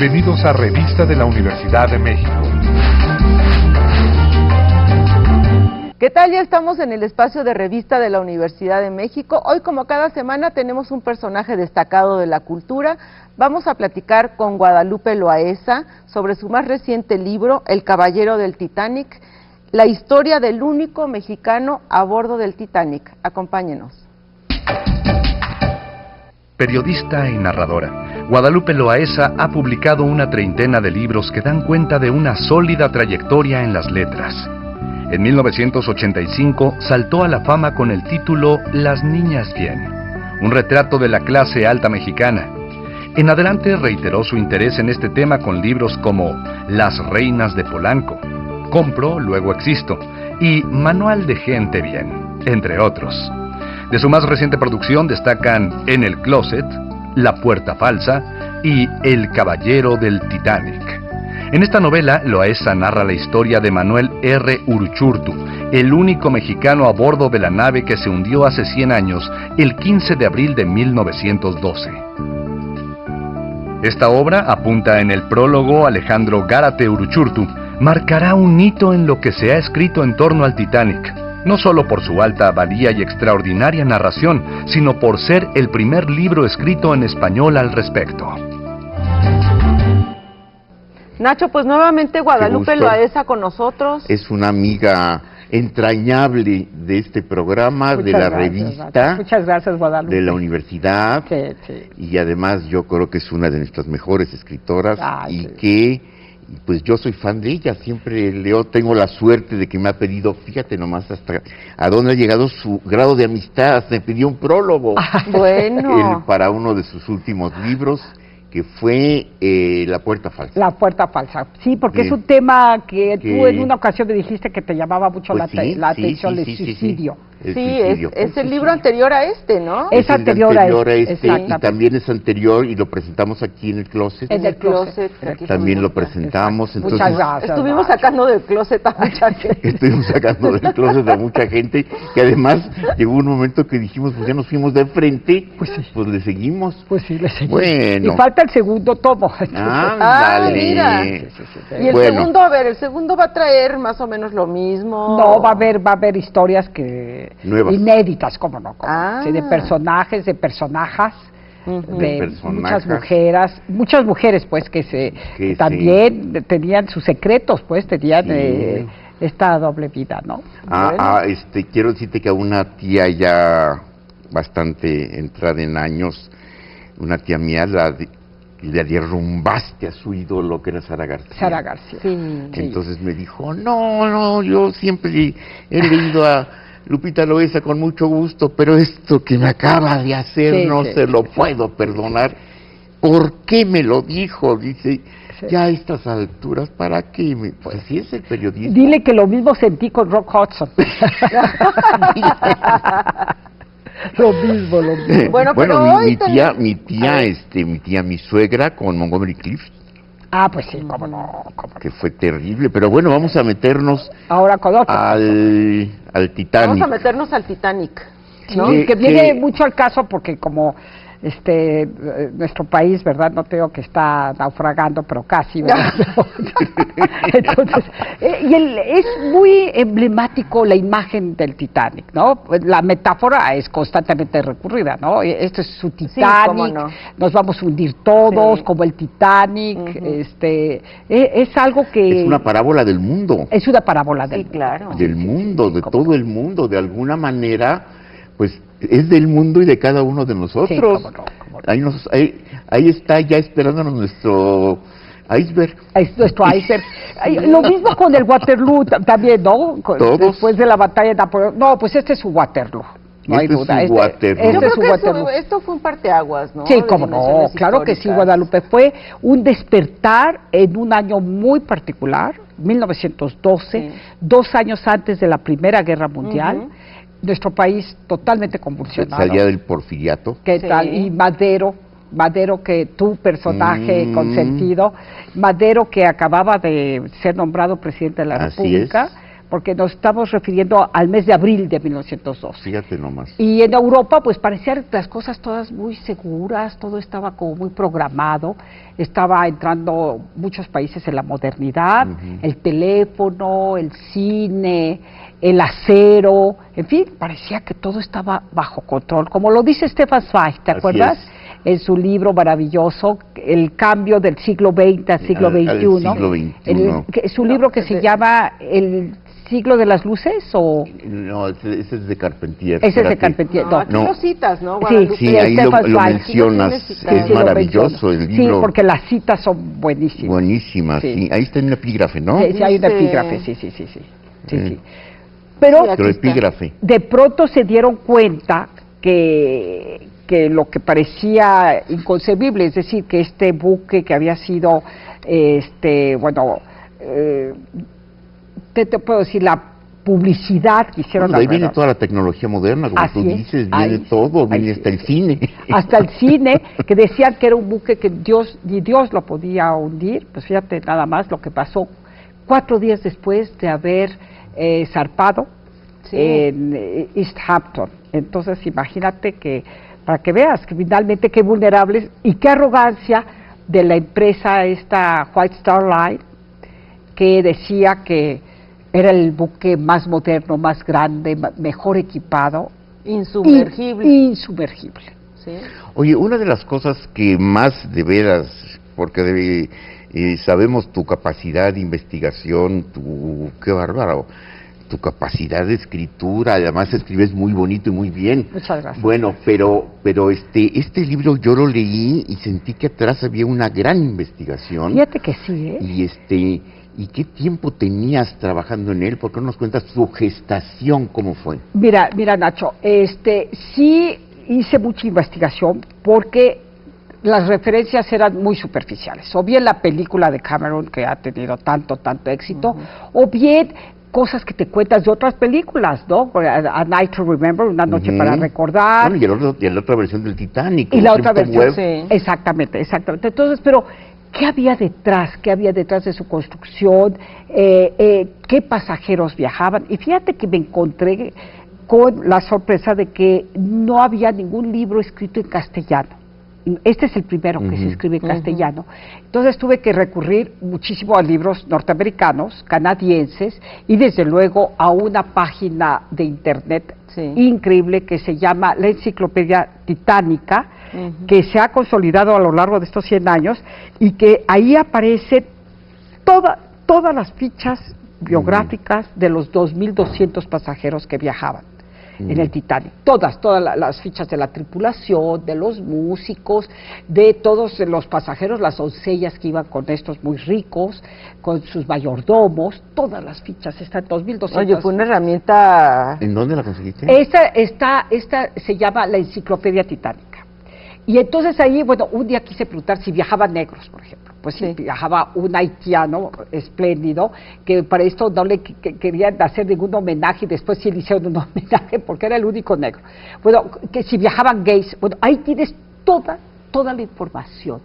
Bienvenidos a Revista de la Universidad de México. ¿Qué tal? Ya estamos en el espacio de Revista de la Universidad de México. Hoy, como cada semana, tenemos un personaje destacado de la cultura. Vamos a platicar con Guadalupe Loaesa sobre su más reciente libro, El Caballero del Titanic, la historia del único mexicano a bordo del Titanic. Acompáñenos. Periodista y narradora, Guadalupe Loaesa ha publicado una treintena de libros que dan cuenta de una sólida trayectoria en las letras. En 1985 saltó a la fama con el título Las Niñas Bien, un retrato de la clase alta mexicana. En adelante reiteró su interés en este tema con libros como Las Reinas de Polanco, Compro, luego existo, y Manual de Gente Bien, entre otros. De su más reciente producción destacan En el Closet, La Puerta Falsa y El Caballero del Titanic. En esta novela, Loaesa narra la historia de Manuel R. Uruchurtu, el único mexicano a bordo de la nave que se hundió hace 100 años, el 15 de abril de 1912. Esta obra, apunta en el prólogo Alejandro Gárate Uruchurtu, marcará un hito en lo que se ha escrito en torno al Titanic, no solo por su alta valía y extraordinaria narración, sino por ser el primer libro escrito en español al respecto. Nacho, pues nuevamente Guadalupe Loaesa con nosotros. Es una amiga entrañable de este programa, de la revista. Muchas gracias, Guadalupe. De la universidad. Sí. Y además yo creo que es una de nuestras mejores escritoras. Sí. Que pues yo soy fan de ella, siempre tengo la suerte de que me ha pedido, fíjate nomás hasta a dónde ha llegado su grado de amistad, me pidió un prólogo. Bueno. Para uno de sus últimos libros, que fue La Puerta Falsa. La Puerta Falsa, sí, porque es un tema que tú en una ocasión me dijiste que te llamaba mucho la atención, el suicidio. Es el libro anterior a este, ¿no? Es anterior a este, y también es anterior, y lo presentamos aquí en el Closet. En el Closet. También lo presentamos. Entonces, muchas gracias. Estuvimos sacando del Closet a mucha gente. Estuvimos sacando del Closet a mucha gente, que además llegó un momento que dijimos, pues ya nos fuimos de frente, pues le seguimos. Pues sí, le seguimos. Bueno. Y falta el segundo tomo. Mira. Y el segundo, el segundo va a traer más o menos lo mismo. No, va a haber historias que nuevas, inéditas, cómo no, sí, de personajes, de personajes, de muchas mujeres pues que también tenían sus secretos, pues tenían esta doble vida, ¿no? Quiero decirte que a una tía ya bastante entrada en años, una tía mía le derrumbaste a su ídolo, que era Sara García. Sí. Entonces me dijo, no, yo siempre he leído a Lupita Loaesa con mucho gusto, pero esto que me acaba de hacer no se lo puedo perdonar. ¿Por qué me lo dijo? Dice, ya a estas alturas, ¿para qué? Pues sí, es el periodismo. Dile que lo mismo sentí con Rock Hudson. Lo mismo. Bueno, mi suegra con Montgomery Clift. Pues sí, cómo no. Que fue terrible, pero bueno, vamos a meternos ahora con otro. al Titanic. Vamos a meternos al Titanic, ¿no? Que viene mucho al caso porque como nuestro país, ¿verdad? No tengo que está naufragando, pero casi, ¿verdad? Entonces, es muy emblemático la imagen del Titanic, ¿no? La metáfora es constantemente recurrida, ¿no? Este es su Titanic, nos vamos a hundir todos, como el Titanic, es algo que... Es una parábola del mundo. Es una parábola del mundo. Claro. Del mundo, de todo el mundo, de alguna manera, pues es del mundo y de cada uno de nosotros. Sí, cómo no. Ahí está ya esperándonos nuestro iceberg. Es nuestro iceberg. Lo mismo con el Waterloo también, ¿no? Después de la batalla de Napoleón. No, pues este es su Waterloo. No hay duda. Yo creo que esto fue un parteaguas, ¿no? Sí, cómo no. Claro que sí, Guadalupe. Fue un despertar en un año muy particular, 1912, 2 años antes de la Primera Guerra Mundial. Nuestro país totalmente convulsionado. Salía del porfiriato. ¿Qué tal? Y Madero, que tu personaje consentido, Madero que acababa de ser nombrado presidente de la República, porque nos estamos refiriendo al mes de abril de 1912. Fíjate nomás. Y en Europa, pues parecían las cosas todas muy seguras, todo estaba como muy programado, estaba entrando muchos países en la modernidad, el teléfono, el cine, el acero, en fin, parecía que todo estaba bajo control, como lo dice Stefan Zweig, ¿te acuerdas? En su libro maravilloso, El cambio del siglo XX al siglo XXI. Su libro que se llama El siglo de las luces, ¿o? No, ese es de Carpentier. Ese es de Carpentier. No, aquí lo citas, ¿no? Sí, ahí lo mencionas, es maravilloso el libro. Sí, porque las citas son buenísimas. Buenísimas, sí. Ahí está en el epígrafe, ¿no? Sí, hay un epígrafe, sí. Pero epígrafe. De pronto se dieron cuenta que lo que parecía inconcebible, es decir, que este buque que había sido, te puedo decir, la publicidad que hicieron. Ahí viene toda la tecnología moderna, como tú dices, viene todo, viene hasta el cine. Hasta el cine, que decían que era un buque que ni Dios lo podía hundir, pues fíjate nada más lo que pasó 4 días después de haber zarpado en East Hampton. Entonces imagínate que, para que veas que finalmente qué vulnerables y qué arrogancia de la empresa esta White Star Line, que decía que era el buque más moderno, más grande, mejor equipado. Insumergible. ¿Sí? Oye, una de las cosas que más de veras, porque sabemos tu capacidad de investigación, qué bárbaro, tu capacidad de escritura, además escribes muy bonito y muy bien. Muchas gracias. Bueno, pero este libro yo lo leí y sentí que atrás había una gran investigación. Fíjate que sí, ¿eh? ¿Y qué tiempo tenías trabajando en él? ¿Por qué no nos cuentas tu gestación, cómo fue? Mira, Nacho, sí hice mucha investigación porque las referencias eran muy superficiales. O bien la película de Cameron, que ha tenido tanto éxito, o bien cosas que te cuentas de otras películas, ¿no? A Night to Remember, Una noche para recordar. Bueno, y la otra versión del Titanic. Y la otra versión, sí. Exactamente. Entonces, pero ¿qué había detrás? ¿Qué había detrás de su construcción? ¿Qué pasajeros viajaban? Y fíjate que me encontré con la sorpresa de que no había ningún libro escrito en castellano. Este es el primero que se escribe en castellano. Entonces tuve que recurrir muchísimo a libros norteamericanos, canadienses, y desde luego a una página de internet increíble que se llama La Enciclopedia Titánica, que se ha consolidado a lo largo de estos 100 años, y que ahí aparecen todas las fichas biográficas de los 2.200 pasajeros que viajaban en el Titanic, todas las fichas de la tripulación, de los músicos, de todos los pasajeros, las doncellas que iban con estos muy ricos, con sus mayordomos, todas las fichas están 2.200. Oye, fue una herramienta. ¿En dónde la conseguiste? Esta se llama la Enciclopedia Titánica. Y entonces ahí, bueno, un día quise preguntar si viajaban negros, por ejemplo. Pues sí, viajaba un haitiano espléndido, que para esto no le querían hacer ningún homenaje, y después sí le hicieron un homenaje porque era el único negro. Bueno, que si viajaban gays, bueno, ahí tienes toda la información,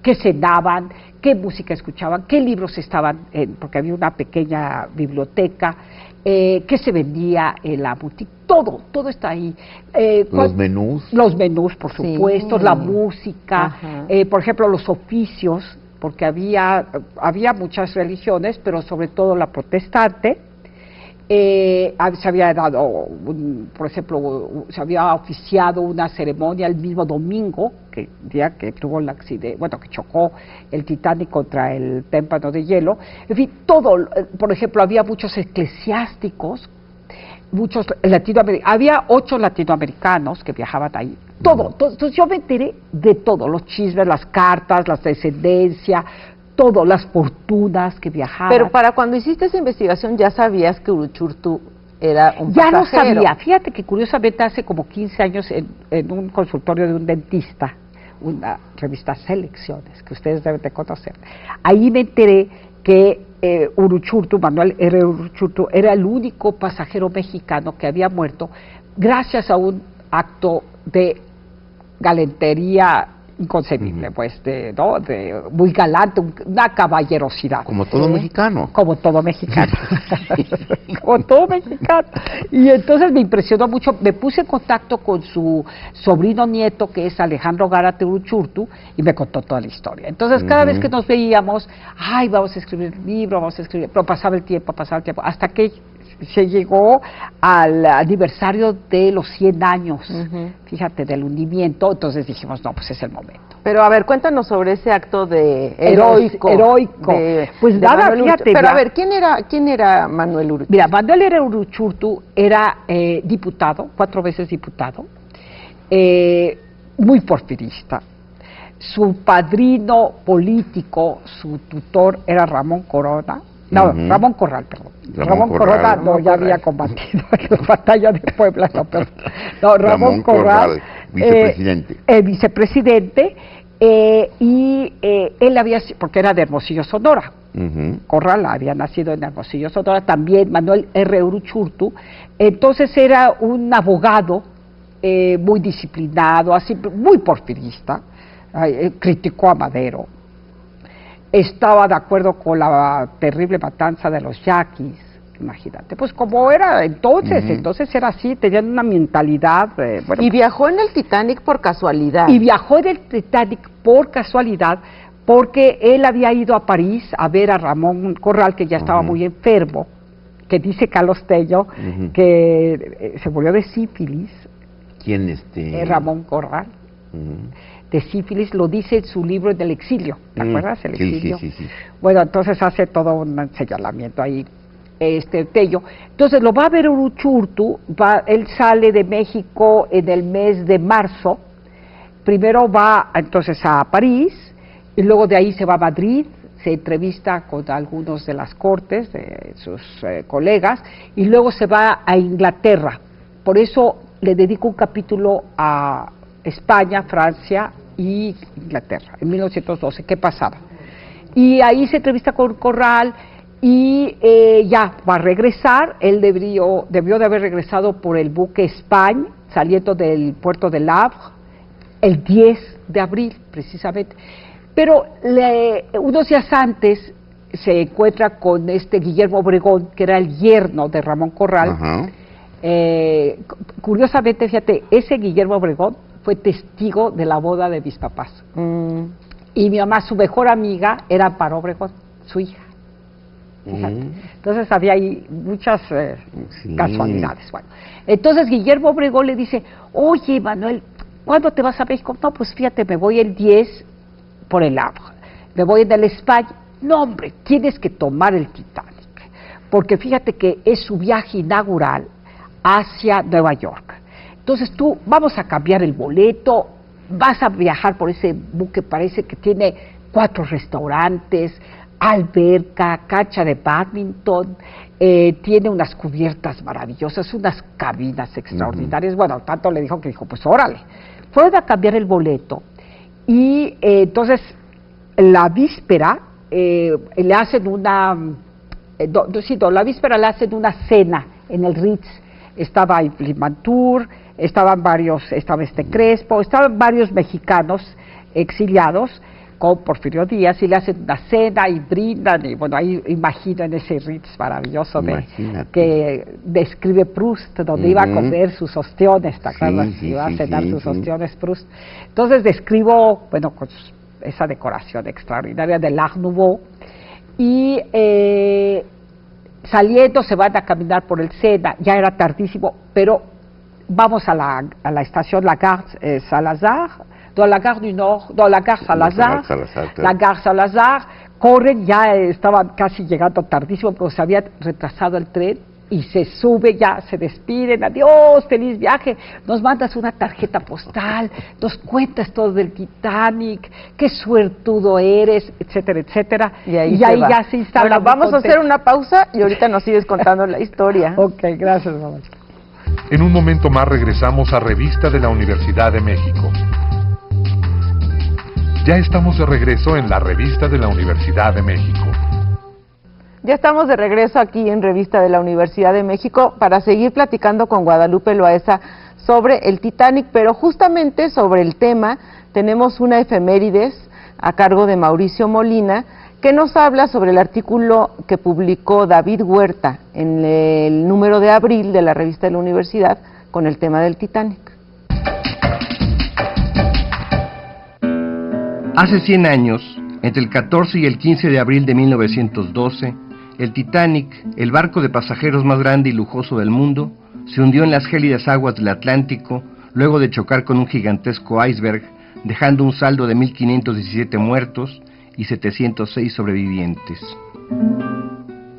qué cenaban, qué música escuchaban, qué libros estaban, porque había una pequeña biblioteca, qué se vendía en la boutique, todo está ahí. Los menús. Los menús, por supuesto, la música, por ejemplo, los oficios, porque había muchas religiones, pero sobre todo la protestante. Se había dado, por ejemplo, se había oficiado una ceremonia el mismo domingo, día que tuvo el accidente, que chocó el Titanic contra el témpano de hielo. En fin, todo, por ejemplo, había muchos eclesiásticos, muchos latinoamericanos, había 8 latinoamericanos que viajaban ahí. Todo. Entonces yo me enteré de todo, los chismes, las cartas, la descendencia, todo, las fortunas que viajaban. Pero para cuando hiciste esa investigación ya sabías que Uruchurtu era un pasajero. Ya lo sabía. Fíjate que curiosamente hace como 15 años en un consultorio de un dentista, una revista Selecciones, que ustedes deben de conocer, ahí me enteré que Uruchurtu, Manuel R. Uruchurtu, era el único pasajero mexicano que había muerto gracias a un acto de galantería inconcebible, pues, ¿no? Muy galante, una caballerosidad. Como todo mexicano. Como todo mexicano. Como todo mexicano. Y entonces me impresionó mucho. Me puse en contacto con su sobrino nieto, que es Alejandro Gárate Uruchurtu, y me contó toda la historia. Entonces, cada vez que nos veíamos, ay, vamos a escribir el libro, vamos a escribir, pero pasaba el tiempo, hasta que se llegó al aniversario de los 100 años, fíjate, del hundimiento. Entonces dijimos, no, pues es el momento. Pero a ver, cuéntanos sobre ese acto de heroico. Pues nada, fíjate. Pero a ver, ¿quién era Manuel Uruchurtu? Mira, Manuel Uruchurtu era diputado, 4 veces diputado, muy porfirista. Su padrino político, su tutor, era Ramón Corona. No, Ramón Corral, perdón. Ramón Corona no, ya había combatido en la batalla de Puebla, no, perdón. No, Ramón Corral, vicepresidente. Vicepresidente, y él había, porque era de Hermosillo, Sonora. Corral había nacido en Hermosillo, Sonora, también Manuel R. Uruchurtu. Entonces era un abogado muy disciplinado, así, muy porfirista, criticó a Madero. Estaba de acuerdo con la terrible matanza de los yaquis, imagínate, pues como era entonces era así, tenían una mentalidad... bueno, y viajó en el Titanic por casualidad. Y viajó en el Titanic por casualidad, porque él había ido a París a ver a Ramón Corral, que ya estaba muy enfermo, que dice Carlos Tello, que se murió de sífilis. ¿Quién Ramón Corral. De sífilis, lo dice en su libro En el exilio, ¿te acuerdas? El exilio. Sí. Bueno, entonces hace todo un señalamiento ahí, Tello. Entonces lo va a ver Uruchurtu, él sale de México en el mes de marzo, primero va entonces a París, y luego de ahí se va a Madrid, se entrevista con algunos de las cortes, de sus colegas, y luego se va a Inglaterra. Por eso le dedico un capítulo a España, Francia y Inglaterra, en 1912, ¿qué pasaba? Y ahí se entrevista con Corral y ya va a regresar. Él debió de haber regresado por el buque España, saliendo del puerto de Le Havre, el 10 de abril, precisamente. Pero unos días antes se encuentra con Guillermo Obregón, que era el yerno de Ramón Corral. Curiosamente, fíjate, ese Guillermo Obregón fue testigo de la boda de mis papás. Y mi mamá, su mejor amiga, era Amparo Obregón, su hija. Entonces había ahí muchas casualidades. Bueno, entonces Guillermo Obregón le dice, oye, Manuel, ¿cuándo te vas a México? No, pues fíjate, me voy el 10 por el Havre, me voy en el España. No, hombre, tienes que tomar el Titanic, porque fíjate que es su viaje inaugural hacia Nueva York. Entonces vamos a cambiar el boleto, vas a viajar por ese buque, parece que tiene 4 restaurantes, alberca, cancha de bádminton, tiene unas cubiertas maravillosas, unas cabinas extraordinarias. Bueno, tanto le dijo que dijo, pues órale. Fueron a cambiar el boleto y entonces la víspera le hacen la víspera le hacen una cena en el Ritz. Estaba Limantour, estaba Crespo, estaban varios mexicanos exiliados con Porfirio Díaz, y le hacen una cena y brindan, y bueno, ahí imagino en ese Ritz maravilloso que describe Proust, donde iba a comer sus ostiones, ¿te acuerdas? Iba a cenar sus ostiones Proust. Entonces describo, bueno, con esa decoración extraordinaria del Art Nouveau, y saliendo se van a caminar por el Sena, ya era tardísimo, pero vamos a la estación La Gare Salazar, la Gare du Nord, la Gare Salazar, la Gare Salazar, corren, ya estaban casi llegando tardísimo, pero se había retrasado el tren, y se sube, ya se despiden, adiós, feliz viaje, nos mandas una tarjeta postal, nos cuentas todo del Titanic, qué suertudo eres, etcétera, etcétera, y ahí ya se instala. Bueno, vamos a hacer una pausa y ahorita nos sigues contando la historia. Ok, gracias, mamá. En un momento más regresamos a Revista de la Universidad de México. Ya estamos de regreso en la Revista de la Universidad de México. Ya estamos de regreso aquí en Revista de la Universidad de México para seguir platicando con Guadalupe Loaesa sobre el Titanic, pero justamente sobre el tema tenemos una efemérides a cargo de Mauricio Molina, que nos habla sobre el artículo que publicó David Huerta en el número de abril de la revista de la Universidad con el tema del Titanic. Hace 100 años, entre el 14 y el 15 de abril de 1912, el Titanic, el barco de pasajeros más grande y lujoso del mundo, se hundió en las gélidas aguas del Atlántico luego de chocar con un gigantesco iceberg, dejando un saldo de 1.517 muertos y 706 sobrevivientes.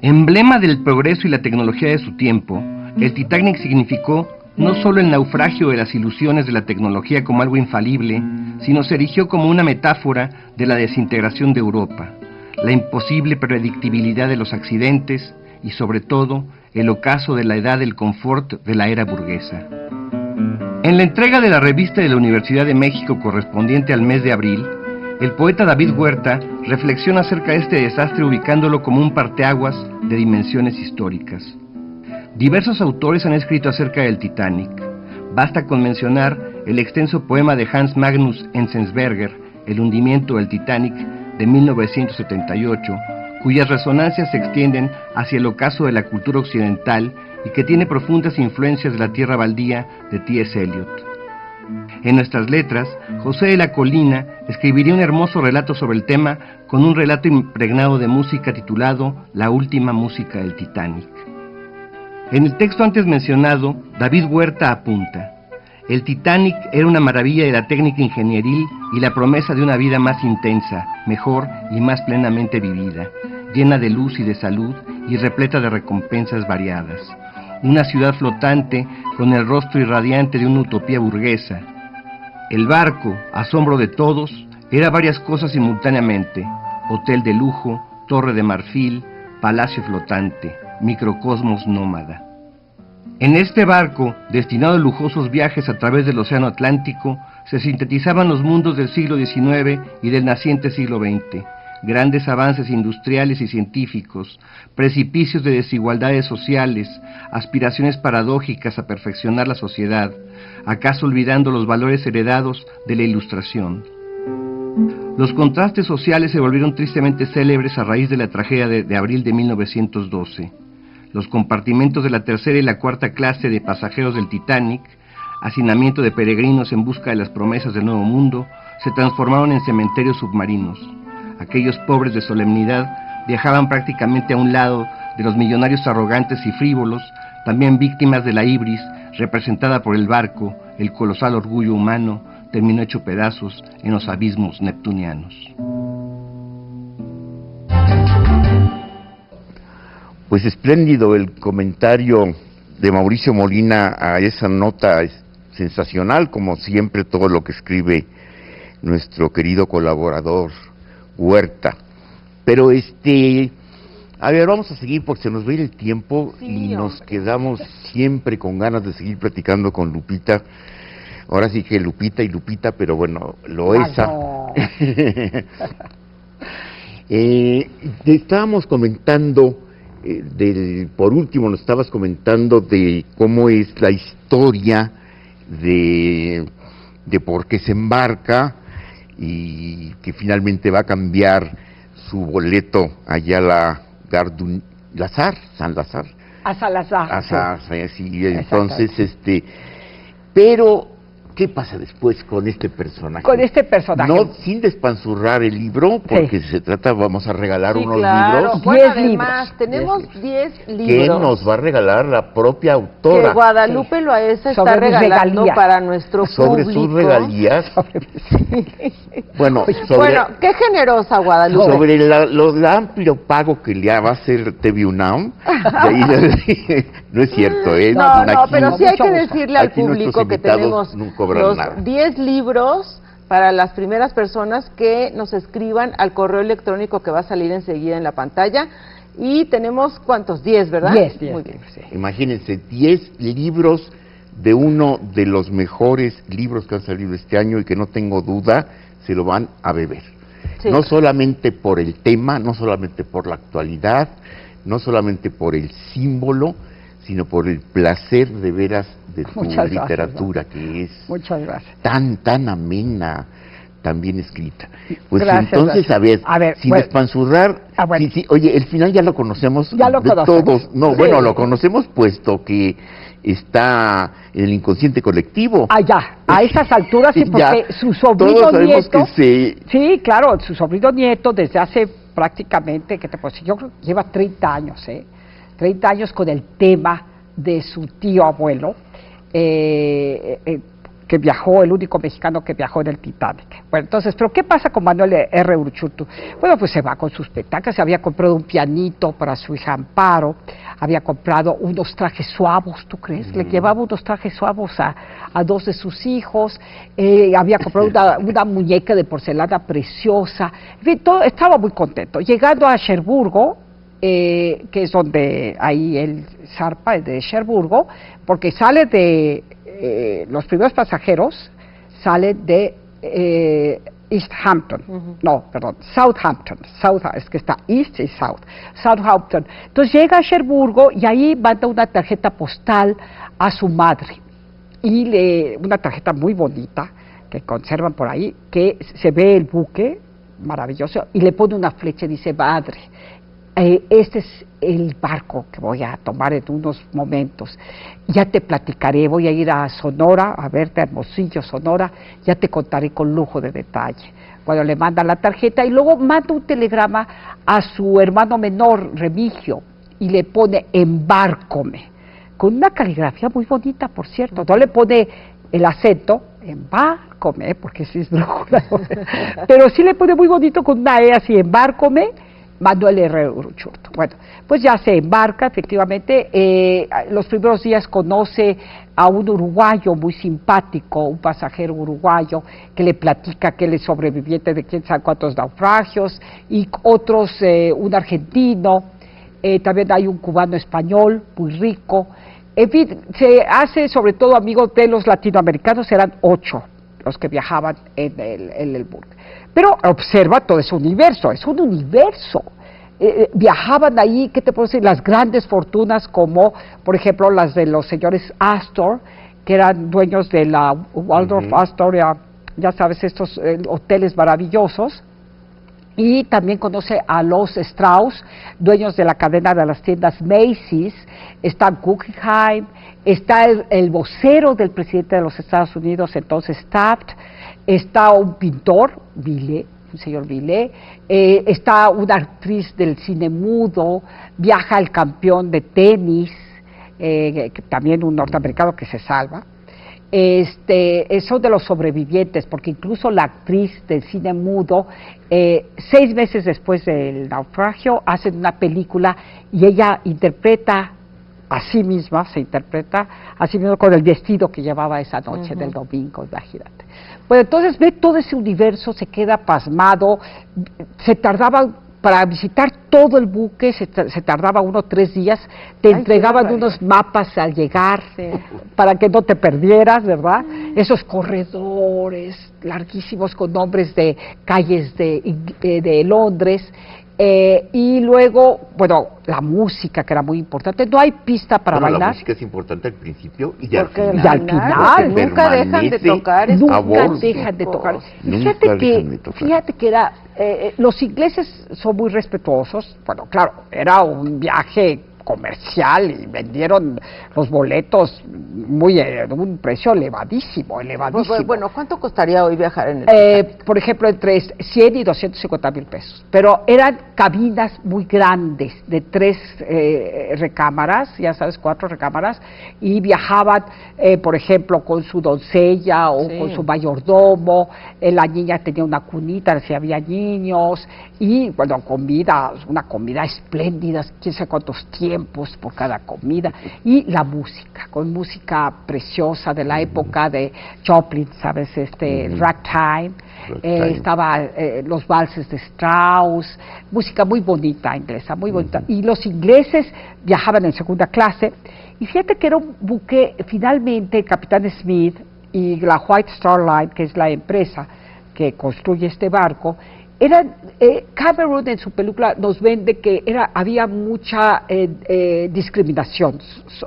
Emblema del progreso y la tecnología de su tiempo, el Titanic significó no solo el naufragio de las ilusiones de la tecnología como algo infalible, sino se erigió como una metáfora de la desintegración de Europa, la imposible predictibilidad de los accidentes y, sobre todo, el ocaso de la edad del confort de la era burguesa. En la entrega de la revista de la Universidad de México correspondiente al mes de abril, el poeta David Huerta reflexiona acerca de este desastre ubicándolo como un parteaguas de dimensiones históricas. Diversos autores han escrito acerca del Titanic. Basta con mencionar el extenso poema de Hans Magnus Enzensberger, El hundimiento del Titanic, de 1978, cuyas resonancias se extienden hacia el ocaso de la cultura occidental y que tiene profundas influencias de la tierra baldía de T.S. Eliot. En nuestras letras, José de la Colina escribiría un hermoso relato sobre el tema con un relato impregnado de música titulado La última música del Titanic. En el texto antes mencionado, David Huerta apunta: el Titanic era una maravilla de la técnica ingenieril y la promesa de una vida más intensa, mejor y más plenamente vivida, llena de luz y de salud y repleta de recompensas variadas. Una ciudad flotante con el rostro irradiante de una utopía burguesa. El barco, asombro de todos, era varias cosas simultáneamente: hotel de lujo, torre de marfil, palacio flotante, microcosmos nómada. En este barco, destinado a lujosos viajes a través del océano Atlántico, se sintetizaban los mundos del siglo XIX y del naciente siglo XX, grandes avances industriales y científicos, precipicios de desigualdades sociales, aspiraciones paradójicas a perfeccionar la sociedad, acaso olvidando los valores heredados de la Ilustración. Los contrastes sociales se volvieron tristemente célebres a raíz de la tragedia de abril de 1912. Los compartimentos de la tercera y la cuarta clase de pasajeros del Titanic, hacinamiento de peregrinos en busca de las promesas del Nuevo Mundo, se transformaron en cementerios submarinos. Aquellos pobres de solemnidad viajaban prácticamente a un lado de los millonarios arrogantes y frívolos, también víctimas de la ibris, representada por el barco, el colosal orgullo humano, terminó hecho pedazos en los abismos neptunianos. Pues espléndido el comentario de Mauricio Molina a esa nota sensacional, como siempre todo lo que escribe nuestro querido colaborador Huerta. Pero a ver, vamos a seguir porque se nos va a ir el tiempo y nos quedamos siempre con ganas de seguir platicando con Lupita. Ahora sí que Lupita y Lupita, pero bueno, Loesa. Estábamos comentando, por último nos estabas comentando de cómo es la historia de por qué se embarca y que finalmente va a cambiar su boleto allá a la Gare du San Lazar. A Salazar. Sí, entonces, pero ¿qué pasa después con este personaje? Con este personaje. No, sin despanzurrar el libro, porque se trata, vamos a regalar unos libros. Bueno, 10 además, libros. tenemos 10 libros. Que nos va a regalar la propia autora. Que Guadalupe Loaesa está Sobre regalando regalías. para nuestro Sobre público. sus regalías. Bueno, Bueno, qué generosa Guadalupe. sobre el amplio pago que le va a hacer TV UNAM, no es cierto, ¿eh? No, Aquí pero sí hay que mucho gusto. decirle al Aquí nuestros público que invitados tenemos no cobran los nada. 10 libros para las primeras personas que nos escriban al correo electrónico que va a salir enseguida en la pantalla. Y tenemos, ¿cuántos? 10, ¿verdad? 10. Muy bien. Sí. Imagínense, 10 libros de uno de los mejores libros que han salido este año y que no tengo duda se lo van a beber. Sí. No solamente por el tema, no solamente por la actualidad, no solamente por el símbolo, sino por el placer de veras de tu Muchas gracias, literatura, ¿no? que es Muchas gracias. tan amena, tan bien escrita. Pues Gracias, entonces, gracias. A ver, sin bueno. despanzurrar, Bueno. sí, oye, el final ya lo conocemos Ya lo de conocemos. todos. No, Sí. bueno, lo conocemos puesto que está en el inconsciente colectivo. Ya, a esas alturas sí, porque Ya, su sobrino todos sabemos nieto... que Sí, claro, su sobrino nieto desde hace prácticamente, ¿qué te puedo decir? Yo creo que lleva 30 años, 30 años con el tema de su tío abuelo, que viajó, el único mexicano que viajó en el Titanic. Bueno, entonces, ¿pero qué pasa con Manuel R. Uruchurtu? Bueno, pues se va con sus petacas, se había comprado un pianito para su hija Amparo, había comprado unos trajes suavos, ¿tú crees? Le llevaba unos trajes suavos a dos de sus hijos, había comprado una muñeca de porcelana preciosa, en fin, todo, estaba muy contento. Llegando a Cherburgo, que es donde ahí él zarpa, de Cherburgo, porque sale de... los primeros pasajeros salen de East Hampton, Southampton, es que está East y South, Southampton. Entonces llega a Cherburgo y ahí manda una tarjeta postal a su madre, y una tarjeta muy bonita que conservan por ahí, que se ve el buque maravilloso y le pone una flecha y dice: madre, este es el barco que voy a tomar en unos momentos. Ya te platicaré, voy a ir a Sonora, a verte a Hermosillo, Sonora, ya te contaré con lujo de detalle. Bueno, le manda la tarjeta y luego manda un telegrama a su hermano menor, Remigio, y le pone: embárcome, con una caligrafía muy bonita, por cierto. No le pone el acento, embárcome, porque sí es brújula, pero sí le pone muy bonito con una E así: embárcome, Manuel R. Uruchurtu. Bueno, pues ya se embarca, efectivamente. Los primeros días conoce a un uruguayo muy simpático, un pasajero uruguayo, que le platica que él es sobreviviente de quién sabe cuántos naufragios, y otros, un argentino, también hay un cubano español muy rico. En fin, se hace sobre todo amigo de los latinoamericanos, eran 8 los que viajaban en el buque. Pero observa todo ese universo, es un universo. Viajaban ahí, ¿qué te puedo decir? Las grandes fortunas, como por ejemplo las de los señores Astor, que eran dueños de la Waldorf Astoria, ya sabes, estos hoteles maravillosos. Y también conoce a los Strauss, dueños de la cadena de las tiendas Macy's. Está Guggenheim, está el vocero del presidente de los Estados Unidos, entonces Taft, está un pintor, Villet, un señor Villet, está una actriz del cine mudo, viaja el campeón de tenis, también un norteamericano que se salva. Son de los sobrevivientes, porque incluso la actriz del cine mudo, 6 meses después del naufragio, hacen una película y ella interpreta a sí misma, se interpreta a sí misma con el vestido que llevaba esa noche del domingo, imagínate. Bueno, entonces ve todo ese universo, se queda pasmado. Se tardaba, para visitar todo el buque, se tardaba 1 o 3 días, te entregaban unos mapas al llegar, para que no te perdieras, ¿verdad? Esos corredores larguísimos con nombres de calles de Londres. Y luego, bueno, la música, que era muy importante. No hay pista para bailar. La música es importante al principio y al Porque final. nunca dejan de tocar. Nunca dejan de tocar. Fíjate que era... los ingleses son muy respetuosos. Bueno, claro, era un viaje comercial y vendieron los boletos muy un precio elevadísimo. Bueno, ¿cuánto costaría hoy viajar en el por ejemplo, entre 100 y 250 mil pesos, pero eran cabinas muy grandes de 3 recámaras, ya sabes, 4 recámaras, y viajaban, por ejemplo, con su doncella o con su mayordomo. La niña tenía una cunita si había niños, y bueno, una comida espléndida, quién sabe cuántos tiempos por cada comida, y la música, con música preciosa de la época de Joplin, ¿sabes? Ragtime, estaba los valses de Strauss, música muy bonita inglesa, muy bonita. Y los ingleses viajaban en segunda clase, y fíjate que era un buque, finalmente el capitán Smith y la White Star Line, que es la empresa que construye este barco, Cameron en su película nos vende que había mucha discriminación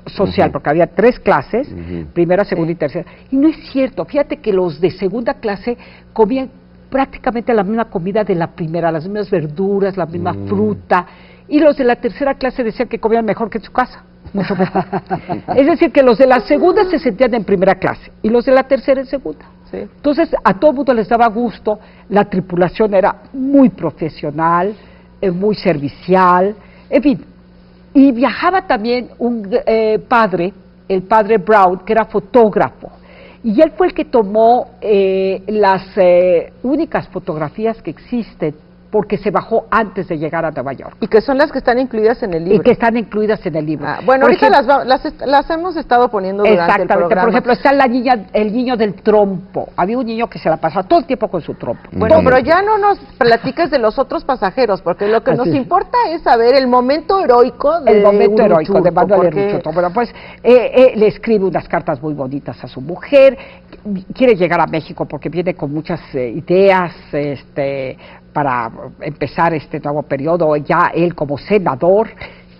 social, porque había 3 clases, primera, segunda y tercera. Y no es cierto, fíjate que los de segunda clase comían prácticamente la misma comida de la primera, las mismas verduras, la misma fruta, y los de la tercera clase decían que comían mejor que en su casa. Mucho mejor. Es decir, que los de la segunda se sentían en primera clase y los de la tercera en segunda. Sí. Entonces, a todo el mundo les daba gusto, la tripulación era muy profesional, muy servicial, en fin. Y viajaba también un padre, el padre Brown, que era fotógrafo. Y él fue el que tomó las únicas fotografías que existen, porque se bajó antes de llegar a Nueva York. Y que son las que están incluidas en el libro. Y que están incluidas en el libro. Bueno, ahorita las hemos estado poniendo durante el programa. Por ejemplo, está el niño del trompo. Había un niño que se la pasaba todo el tiempo con su trompo. Bueno, pero ya no nos platiques de los otros pasajeros, porque lo que nos importa es saber el momento heroico de Manuel Uruchurtu. Bueno, pues le escribe unas cartas muy bonitas a su mujer, quiere llegar a México porque viene con muchas ideas, para empezar este nuevo periodo, ya él como senador,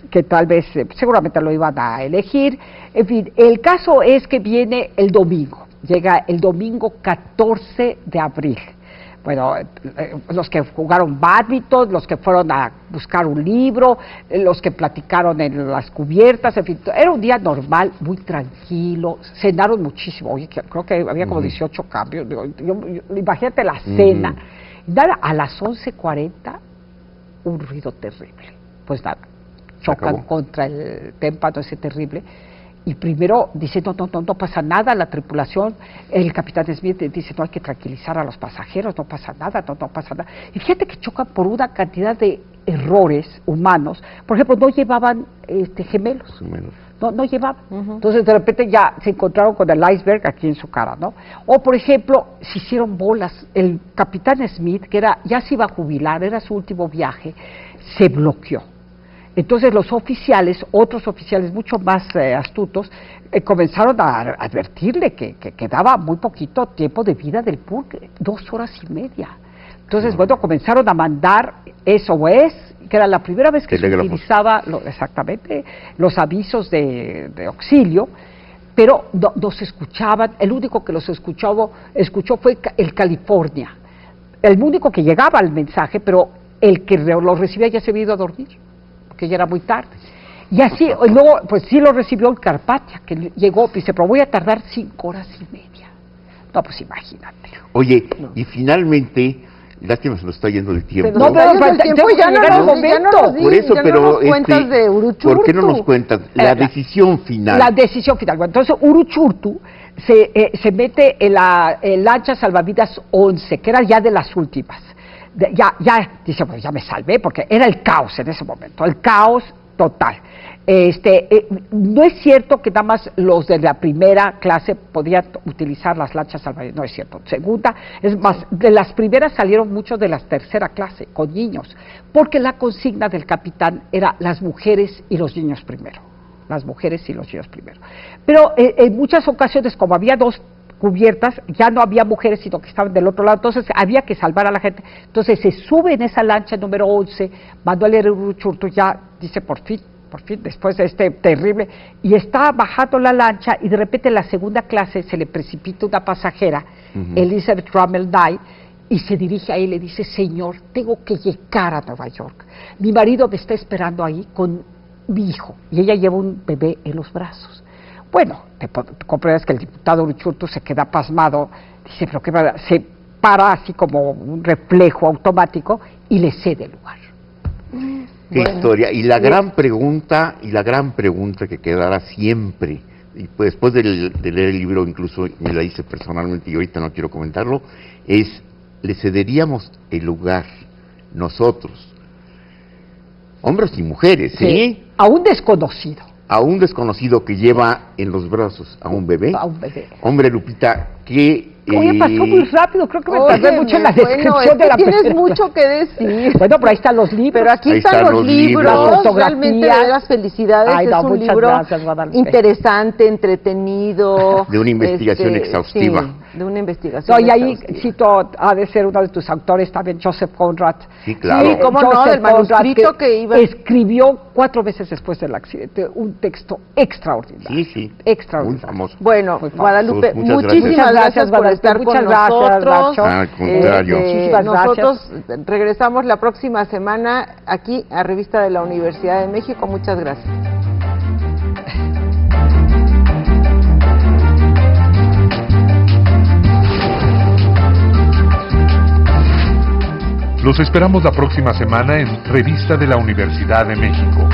que tal vez, seguramente lo iban a elegir. En fin, el caso es que viene el domingo, llega el domingo 14 de abril. Bueno, los que jugaron bádminton, los que fueron a buscar un libro, los que platicaron en las cubiertas, en fin, era un día normal, muy tranquilo, cenaron muchísimo. Oye, creo que había como 18 cambios. Imagínate la cena. Nada, a las 11:40, un ruido terrible. Pues nada, chocan contra el témpano ese terrible. Y primero dice, no pasa nada, la tripulación, el capitán Smith dice, no hay que tranquilizar a los pasajeros, no pasa nada, no pasa nada. Y fíjate que chocan por una cantidad de errores humanos. Por ejemplo, no llevaban gemelos. No llevaban. Entonces, de repente ya se encontraron con el iceberg aquí en su cara, ¿no? O, por ejemplo, se hicieron bolas. El capitán Smith, que ya se iba a jubilar, era su último viaje, se bloqueó. Entonces los oficiales, otros oficiales mucho más astutos, comenzaron a advertirle que quedaba muy poquito tiempo de vida del pulque, 2 horas y media. Entonces, bueno, comenzaron a mandar SOS, que era la primera vez que se utilizaba exactamente los avisos de auxilio, pero no se escuchaban. El único que los escuchó fue el California, el único que llegaba al mensaje, pero el que lo recibía ya se había ido a dormir, que ya era muy tarde. Y así, luego, pues sí lo recibió el Carpathia, que llegó, dice, pero voy a tardar 5 horas y media. No, pues imagínate. Oye, y finalmente, lástima se nos está yendo el tiempo. No, pero el tiempo ya no nos por eso, pero cuentas de Uruchurtu. ¿Por qué no nos cuentas la decisión final? La decisión final. Bueno, entonces Uruchurtu se mete en la lancha salvavidas 11, que era ya de las últimas. Dice, pues ya me salvé, porque era el caos en ese momento, el caos total. No es cierto que nada más los de la primera clase podían utilizar las lanchas salvavidas, no es cierto. Segunda, es más, de las primeras salieron muchos de la tercera clase, con niños, porque la consigna del capitán era las mujeres y los niños primero. Las mujeres y los niños primero. Pero en muchas ocasiones, como había 2 cubiertas, ya no había mujeres, sino que estaban del otro lado, entonces había que salvar a la gente. Entonces se sube en esa lancha número 11, Manuel Uruchurtu ya dice, por fin, después de terrible, y está bajando la lancha, y de repente en la segunda clase se le precipita una pasajera, Elizabeth Rummel Nye, y se dirige a él y le dice, señor, tengo que llegar a Nueva York. Mi marido me está esperando ahí con mi hijo, y ella lleva un bebé en los brazos. Bueno, te comprendes que el diputado Uruchurtu se queda pasmado, dice, pero qué va, se para así como un reflejo automático y le cede el lugar. Qué historia. Y la gran pregunta, que quedará siempre, y pues después de leer el libro, incluso me la hice personalmente y ahorita no quiero comentarlo, es, ¿le cederíamos el lugar nosotros, hombres y mujeres, sí, a un desconocido? A un desconocido que lleva en los brazos a un bebé. A un bebé. Hombre, Lupita, qué Oye, pasó muy rápido, creo que me tardé Óyeme, mucho en la bueno, descripción de la tienes película. mucho que decir. Bueno, pero ahí están los libros. Pero aquí Ahí están están los los libros. libros, Las fotografías. realmente de las felicidades. Ay, Es no, un muchas libro gracias, Guadalupe. interesante, entretenido. De una investigación exhaustiva. Sí, de una investigación No, y ahí exhaustiva. cito, ha de ser uno de tus autores también, Joseph Conrad. Sí, claro. Sí, cómo no, Joseph del manuscrito Conrad, que iba. escribió 4 veces después del accidente un texto extraordinario. Sí, sí. Extraordinario. Muy famoso. Bueno, Muy famoso. Guadalupe, Muchas muchísimas gracias. gracias por Guadalupe, estar con muchas gracias, nosotros. Nacho. Al contrario. Muchísimas Nosotros regresamos la próxima semana aquí a Revista de la Universidad de México. Muchas gracias. Los esperamos la próxima semana en Revista de la Universidad de México.